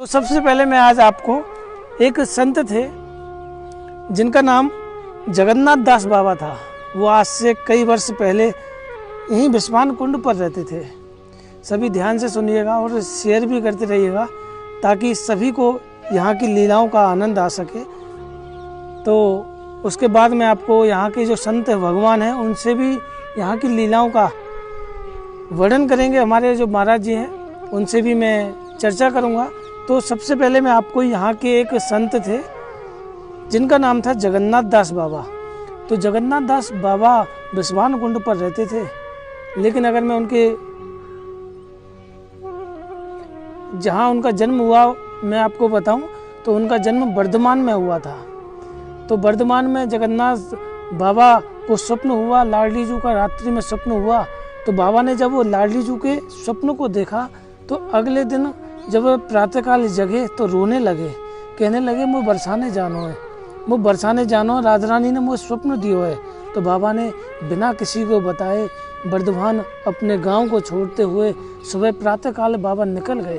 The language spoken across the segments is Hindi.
तो सबसे पहले मैं आज आपको एक संत थे जिनका नाम जगन्नाथ दास बाबा था। वो आज से कई वर्ष पहले यहीं बिस्वान कुंड पर रहते थे। सभी ध्यान से सुनिएगा और शेयर भी करते रहिएगा ताकि सभी को यहाँ की लीलाओं का आनंद आ सके। तो उसके बाद में आपको यहाँ के जो संत भगवान हैं उनसे भी यहाँ की लीलाओं का वर्णन करेंगे। हमारे जो महाराज जी हैं उनसे भी मैं चर्चा करूँगा। तो सबसे पहले मैं आपको यहाँ के एक संत थे जिनका नाम था जगन्नाथ दास बाबा। तो जगन्नाथ दास बाबा बिस्वान कुंड पर रहते थे। लेकिन अगर मैं उनके जहाँ उनका जन्म हुआ मैं आपको बताऊं तो उनका जन्म बर्धमान में हुआ था। तो बर्धमान में जगन्नाथ बाबा को स्वप्न हुआ, लाडली जू का रात्रि में स्वप्न हुआ। तो बाबा ने जब वो लाडली जू के स्वप्न को देखा तो अगले दिन जब प्रातःकाल जगे तो रोने लगे, कहने लगे मुझे बरसाने जानो है, मुझे बरसाने जानो है, राधा रानी ने मुझे स्वप्न दियो है। तो बाबा ने बिना किसी को बताए बर्धमान अपने गांव को छोड़ते हुए सुबह प्रातःकाल बाबा निकल गए।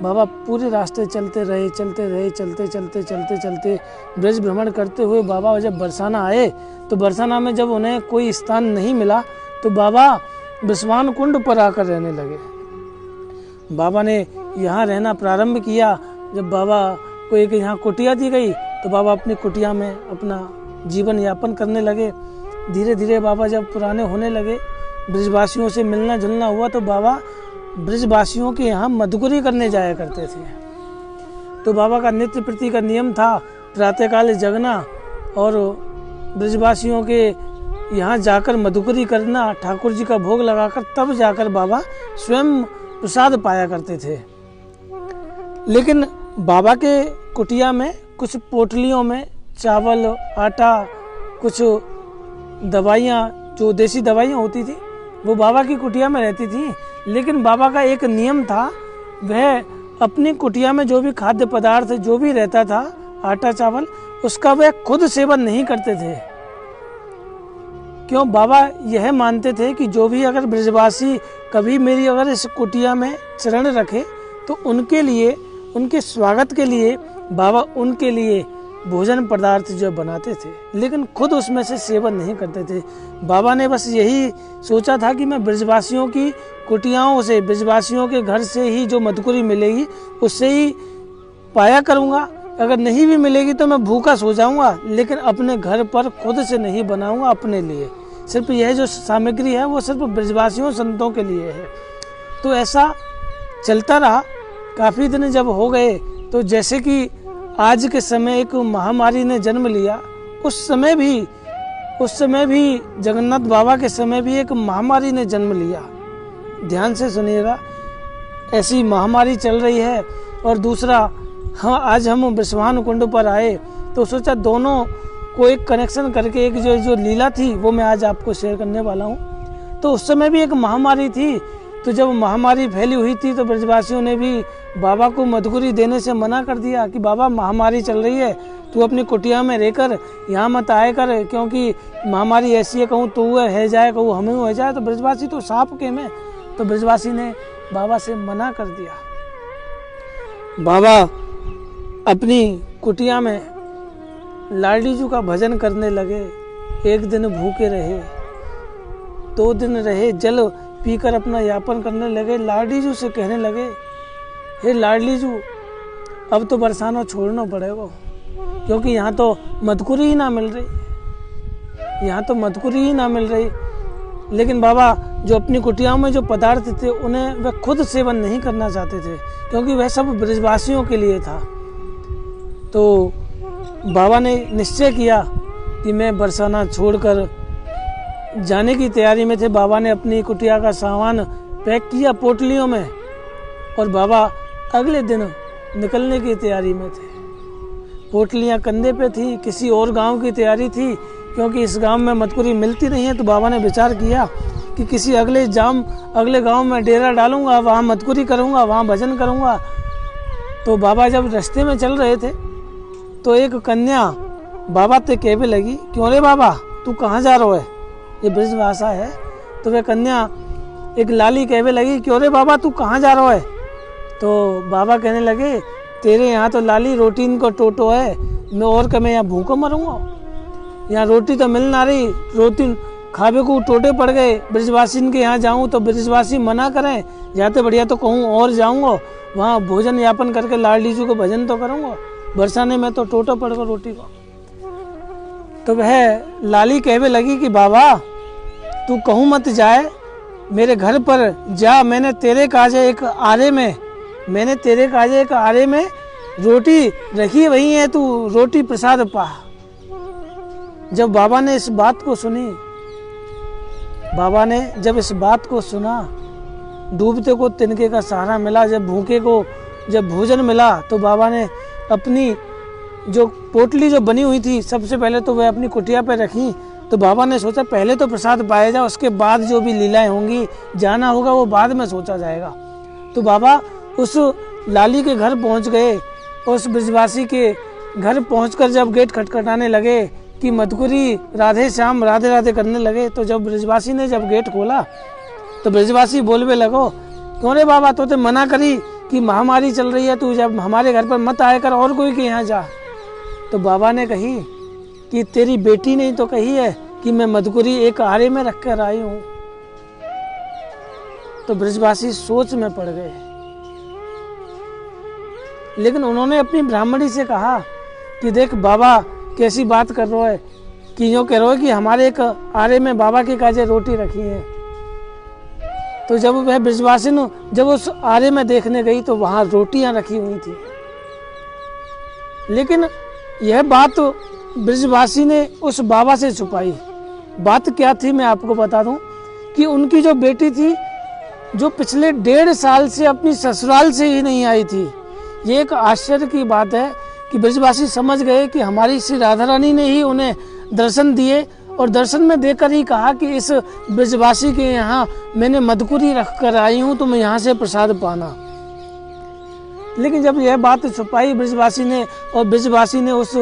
बाबा पूरे रास्ते चलते रहे, ब्रज भ्रमण करते हुए बाबा जब बरसाना आए तो बरसाना में जब उन्हें कोई स्थान नहीं मिला तो बाबा बिस्वान कुंड पर आकर रहने लगे। बाबा ने यहाँ रहना प्रारंभ किया। जब बाबा को एक यहाँ कुटिया दी गई तो बाबा अपनी कुटिया में अपना जीवन यापन करने लगे। धीरे धीरे बाबा जब पुराने होने लगे, ब्रजवासियों से मिलना जुलना हुआ तो बाबा ब्रजवासियों के यहाँ मधुकरी करने जाया करते थे। तो बाबा का नित्य प्रति का नियम था प्रातःकाल जगना और ब्रजवासियों के यहाँ जाकर मधुकरी करना, ठाकुर जी का भोग लगाकर तब जाकर बाबा स्वयं प्रसाद पाया करते थे। लेकिन बाबा के कुटिया में कुछ पोटलियों में चावल, आटा, कुछ दवाइयाँ जो देसी दवाइयाँ होती थी वो बाबा की कुटिया में रहती थी। लेकिन बाबा का एक नियम था, वह अपनी कुटिया में जो भी खाद्य पदार्थ जो भी रहता था, आटा चावल, उसका वह खुद सेवन नहीं करते थे। क्यों? बाबा यह मानते थे कि जो भी अगर ब्रजवासी कभी मेरी अगर इस कुटिया में चरण रखे तो उनके लिए, उनके स्वागत के लिए बाबा उनके लिए भोजन पदार्थ जो बनाते थे, लेकिन खुद उसमें से सेवन नहीं करते थे। बाबा ने बस यही सोचा था कि मैं ब्रजवासियों की कुटियाओं से, ब्रजवासियों के घर से ही जो मधुकरी मिलेगी उससे ही पाया करूँगा। अगर नहीं भी मिलेगी तो मैं भूखा सो जाऊँगा, लेकिन अपने घर पर खुद से नहीं बनाऊँगा अपने लिए। सिर्फ यह जो सामग्री है वो सिर्फ ब्रजवासियों संतों के लिए है। तो ऐसा चलता रहा। काफ़ी दिन जब हो गए तो जैसे कि आज के समय एक महामारी ने जन्म लिया, उस समय भी जगन्नाथ बाबा के समय भी एक महामारी ने जन्म लिया। ध्यान से सुनिएगा, ऐसी महामारी चल रही है। और दूसरा, हाँ, आज हम बिस्वान कुंड पर आए तो सोचा दोनों को एक कनेक्शन करके एक जो लीला थी वो मैं आज आपको शेयर करने वाला हूँ। तो उस समय भी एक महामारी थी। तो जब महामारी फैली हुई थी तो ब्रजवासियों ने भी बाबा को मधुकरी देने से मना कर दिया कि बाबा महामारी चल रही है, तू अपनी कुटिया में रहकर यहाँ मत आए कर, क्योंकि महामारी ऐसी है, कहूँ तू है जाए, कहूँ हमें हो जाए, तो ब्रजवासी तो साफ के में। तो ब्रजवासी ने बाबा से मना कर दिया। बाबा अपनी कुटिया में लाडली जू का भजन करने लगे। एक दिन भूखे रहे, 2 दिन रहे, जल पीकर अपना यापन करने लगे। लाडली जू से कहने लगे, हे लाडली जू, अब तो बरसाना छोड़ना पड़ेगा, क्योंकि यहाँ तो मधुकरी ही ना मिल रही। लेकिन बाबा जो अपनी कुटियाओं में जो पदार्थ थे उन्हें वह खुद सेवन नहीं करना चाहते थे, क्योंकि वह सब ब्रजवासियों के लिए था। तो बाबा ने निश्चय किया कि मैं बरसाना छोड़कर जाने की तैयारी में थे। बाबा ने अपनी कुटिया का सामान पैक किया पोटलियों में और बाबा अगले दिन निकलने की तैयारी में थे। पोटलियां कंधे पे थी, किसी और गांव की तैयारी थी, क्योंकि इस गांव में मधुकरी मिलती नहीं है। तो बाबा ने विचार किया कि किसी अगले गांव में डेरा डालूंगा, वहाँ मधुकरी करूँगा, वहाँ भजन करूँगा। तो बाबा जब रास्ते में चल रहे थे तो एक कन्या बाबा ते कहने लगी, क्यों रे बाबा, तू कहाँ जा रहा है? ये ब्रज भाषा है। तो वह कन्या एक लाली कहने लगी, क्यों रे बाबा, तू कहाँ जा रहा है? तो बाबा कहने लगे, तेरे यहाँ तो लाली रोटी इनको टोटो है, मैं और क्या मैं यहाँ भूखों मरूंगा? यहाँ रोटी तो मिल ना रही, रोटी खावे को टोटे पड़ गए। ब्रजवासी के यहाँ जाऊँ तो ब्रजवासी मना करें, जाते बढ़िया तो कहूँ और जाऊँगा, वहाँ भोजन यापन करके लाडली जी को भजन तो करूँगा, बरसाने में तो टोटो पड़ गया रोटी को। तो वह लाली कहवे लगी कि बाबा तू कहूँ मत जाए, मेरे घर पर जा, मैंने तेरे काजे एक आरे में रोटी रखी, वही है तू रोटी प्रसाद पा। जब बाबा ने इस बात को सुनी, बाबा ने जब इस बात को सुना, डूबते को तिनके का सहारा मिला, जब भूखे को जब भोजन मिला तो बाबा ने अपनी जो पोटली जो बनी हुई थी सबसे पहले तो वह अपनी कुटिया पे रखी। तो बाबा ने सोचा पहले तो प्रसाद पाया जाए, उसके बाद जो भी लीलाएं होंगी जाना होगा वो बाद में सोचा जाएगा। तो बाबा उस लाली के घर पहुंच गए। उस ब्रजवासी के घर पहुंचकर जब गेट खटखटाने लगे कि मधुकुरी राधे श्याम राधे राधे करने लगे, तो जब ब्रजवासी ने जब गेट खोला तो ब्रजवासी बोलवे लगो, क्यों रे बाबा तो मना करी कि महामारी चल रही है, तू जब हमारे घर पर मत आया कर, और कोई के यहाँ जा। तो बाबा ने कही कि तेरी बेटी ने तो कही है कि मैं मधुकुरी एक आरे में रख कर आई हूं। तो ब्रजवासी सोच में पड़ गए, लेकिन उन्होंने अपनी ब्राह्मणी से कहा कि देख बाबा कैसी बात कर रहे है, कि यूँ कह रहे हो कि हमारे एक आरे में बाबा के काजे रोटी रखी है। तो जब वह ब्रजवासी ने जब उस आरे में देखने गई तो वहां रोटियां रखी हुई थी, लेकिन यह बात ब्रजवासी ने उस बाबा से छुपाई। बात क्या थी मैं आपको बता दूं कि उनकी जो बेटी थी जो पिछले 1.5 साल से अपनी ससुराल से ही नहीं आई थी। ये एक आश्चर्य की बात है कि ब्रजवासी समझ गए कि हमारी श्री राधा रानी ने ही उन्हें दर्शन दिए, और दर्शन में देकर ही कहा कि इस ब्रजवासी के यहाँ मैंने मधुकुरी रख कर आई हूँ, तुम यहाँ से प्रसाद पाना। लेकिन जब यह बात छुपाई ब्रजवासी ने, और ब्रजवासी ने उस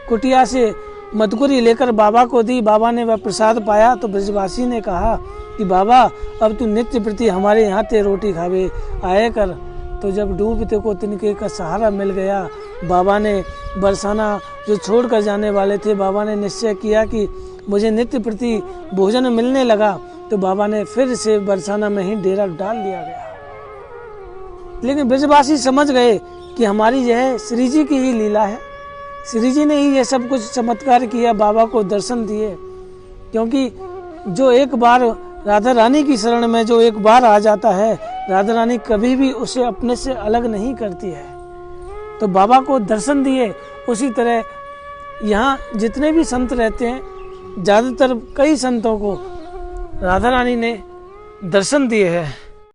कुटिया से मधुकुरी लेकर बाबा को दी, बाबा ने वह प्रसाद पाया। तो ब्रजवासी ने कहा कि बाबा अब तू नित्य प्रति हमारे यहाँ ते रोटी खावे आया कर। तो जब डूबते को तिनके का सहारा मिल गया, बाबा ने बरसाना जो छोड़ कर जाने वाले थे, बाबा ने निश्चय किया कि मुझे नित्य प्रति भोजन मिलने लगा। तो बाबा ने फिर से बरसाना में ही डेरा डाल दिया गया। लेकिन ब्रजवासी समझ गए कि हमारी यह श्री जी की ही लीला है, श्री जी ने ही यह सब कुछ चमत्कार किया, बाबा को दर्शन दिए। क्योंकि जो एक बार राधा रानी की शरण में जो एक बार आ जाता है, राधा रानी कभी भी उसे अपने से अलग नहीं करती है। तो बाबा को दर्शन दिए। उसी तरह यहाँ जितने भी संत रहते हैं, ज़्यादातर कई संतों को राधा रानी ने दर्शन दिए हैं।